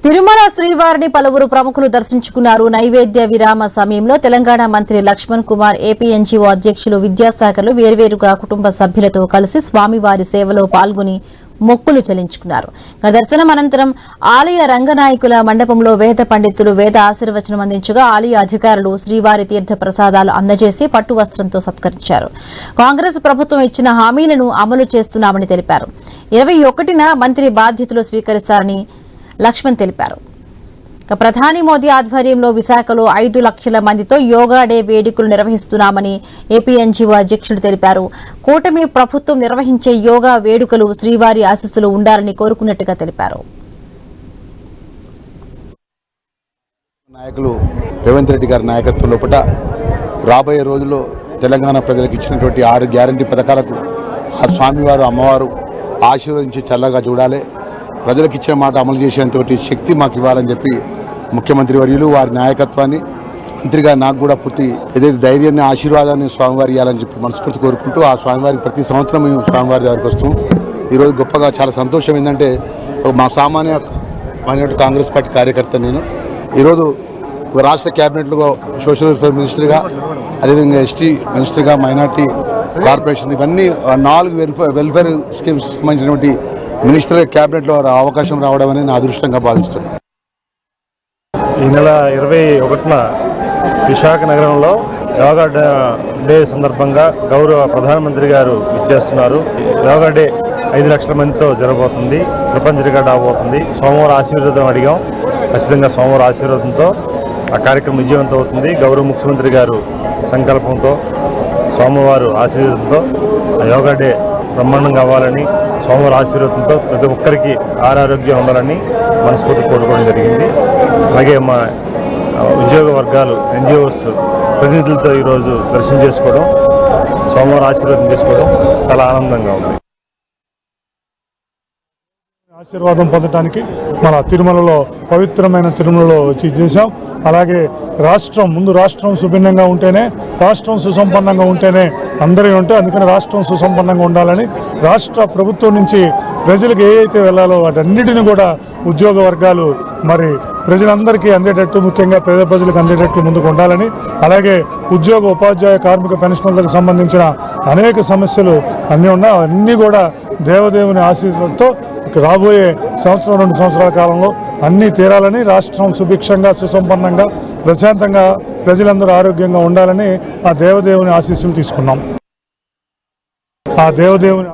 తిరుమల శ్రీవారిని పలువురు ప్రముఖులు దర్శించుకున్నారు. నైవేద్య విరామ సమయంలో తెలంగాణ మంత్రి లక్ష్మణ్ కుమార్, ఏపీ ఎన్జీఓ అధ్యక్షులు విద్యాసాగర్లు వేర్వేరుగా కుటుంబ సభ్యులతో కలిసి స్వామివారి సేవలో పాల్గొని మొక్కులు చెల్లించుకున్నారు. దర్శనం అనంతరం ఆలయ రంగనాయకుల మండపంలో వేద పండితులు వేద ఆశీర్వచనం అందించగా ఆలయ అధికారులు శ్రీవారి తీర్థ ప్రసాదాలు అందజేసి పట్టు వస్త్రంతో సత్కరించారు. కాంగ్రెస్ ప్రభుత్వం ఇచ్చిన హామీలను అమలు చేస్తున్నామని తెలిపారు. 21న మంత్రి బాధ్యతలు స్వీకరిస్తారని లక్ష్మణ్ తెలిపారు. ప్రధాని మోదీ ఆధ్వర్యంలో విశాఖలో 5 లక్షల మందితో యోగా డే వేడుకలు నిర్వహిస్తున్నామని ఏపీ ఎన్జీఓ అధ్యక్షులు తెలిపారు. కూటమి ప్రభుత్వం నిర్వహించే యోగా వేడుకలు శ్రీవారి ఆశీస్సులు ఉండాలని కోరుకున్నట్టుగా తెలిపారు. నాయకులు రేవంత్ రెడ్డి గారి నాయకత్వంలో రాబోయే రోజుల్లో తెలంగాణ ప్రజలకు ఇచ్చినటువంటి 6 గ్యారంటీ పథకాలకు ఆ స్వామివారు అమ్మవారు ఆశీర్వదించి చల్లగా చూడాలి. ప్రజలకు ఇచ్చిన మాట అమలు చేసేటువంటి శక్తి మాకు ఇవ్వాలని చెప్పి ముఖ్యమంత్రి వర్యులు వారి నాయకత్వాన్ని మంత్రిగా నాకు కూడా పూర్తి ఏదైతే ధైర్యాన్ని ఆశీర్వాదాన్ని స్వామివారి ఇవ్వాలని చెప్పి మనస్ఫూర్తి కోరుకుంటూ ఆ స్వామివారికి ప్రతి సంవత్సరం మేము స్వామివారి దగ్గరికి వస్తాం. ఈరోజు గొప్పగా చాలా సంతోషం ఏంటంటే మా సామాన్య కాంగ్రెస్ పార్టీ కార్యకర్త నేను ఈరోజు ఒక రాష్ట్ర క్యాబినెట్లో సోషల్ వెల్ఫేర్ మినిస్టర్గా, అదేవిధంగా ఎస్టీ మినిస్టర్గా, మైనార్టీ కార్పొరేషన్ ఇవన్నీ 4 వెల్ఫేర్ స్కీమ్స్ సంబంధించినటువంటి మినిస్టర్ క్యాబినెట్లో అవకాశం రావడం అనేది నా అదృష్టంగా భావిస్తున్నాను. ఈ నెల 21న విశాఖ నగరంలో యోగా డే సందర్భంగా గౌరవ ప్రధానమంత్రి గారు ఇచ్చేస్తున్నారు. యోగా డే 5 లక్షల మందితో జరగబోతుంది. ప్రపంచ రికార్డు అవబోతుంది. సోమవారం ఆశీర్వాదం అడిగాం. ఖచ్చితంగా సోమవారం ఆశీర్వాదంతో ఆ కార్యక్రమం విజయవంతం అవుతుంది. గౌరవ ముఖ్యమంత్రి గారు సంకల్పంతో సోమవారం ఆశీర్వాదంతో ఆ యోగా డే బ్రహ్మాండంగా అవ్వాలని, సోమవారం ఆశీర్వాదంతో ప్రతి ఒక్కరికి ఆరోగ్యం ఉండాలని మనస్ఫూర్తి కోరుకోవడం జరిగింది. అలాగే మా ఉద్యోగ వర్గాలు ఎన్జిఓస్ ప్రతినిధులతో ఈరోజు దర్శనం చేసుకోవడం, సోమవారం ఆశీర్వాదం చేసుకోవడం చాలా ఆనందంగా ఉంది. ఆశీర్వాదం పొందడానికి మన తిరుమలలో పవిత్రమైన తిరుమలలో వచ్చి చేశాం. అలాగే రాష్ట్రం సుభిన్నంగా ఉంటేనే, రాష్ట్రం సుసంపన్నంగా ఉంటేనే అందరూ ఉంటే, అందుకని రాష్ట్రం సుసంపన్నంగా ఉండాలని రాష్ట్ర ప్రభుత్వం నుంచి ప్రజలకు ఏవైతే వెళ్ళాలో వాటన్నిటిని కూడా ఉద్యోగ వర్గాలు మరి ప్రజలందరికీ అందేటట్టు, ముఖ్యంగా పేద ప్రజలకు అందేటట్టు ముందుకు ఉండాలని, అలాగే ఉద్యోగ ఉపాధ్యాయ కార్మిక పెన్షన్లకు సంబంధించిన అనేక సమస్యలు అన్నీ ఉన్నాయి. అవన్నీ కూడా దేవదేవుని ఆశీర్వాదంతో రాబోయే 1-2 సంవత్సరాల కాలంలో అన్నీ తీరాలని, రాష్ట్రం సుభిక్షంగా సుసంపన్నంగా ప్రశాంతంగా ప్రజలందరూ ఆరోగ్యంగా ఉండాలని ఆ దేవదేవుని ఆశీస్సులు తీసుకున్నాం. ఆ దేవదేవుని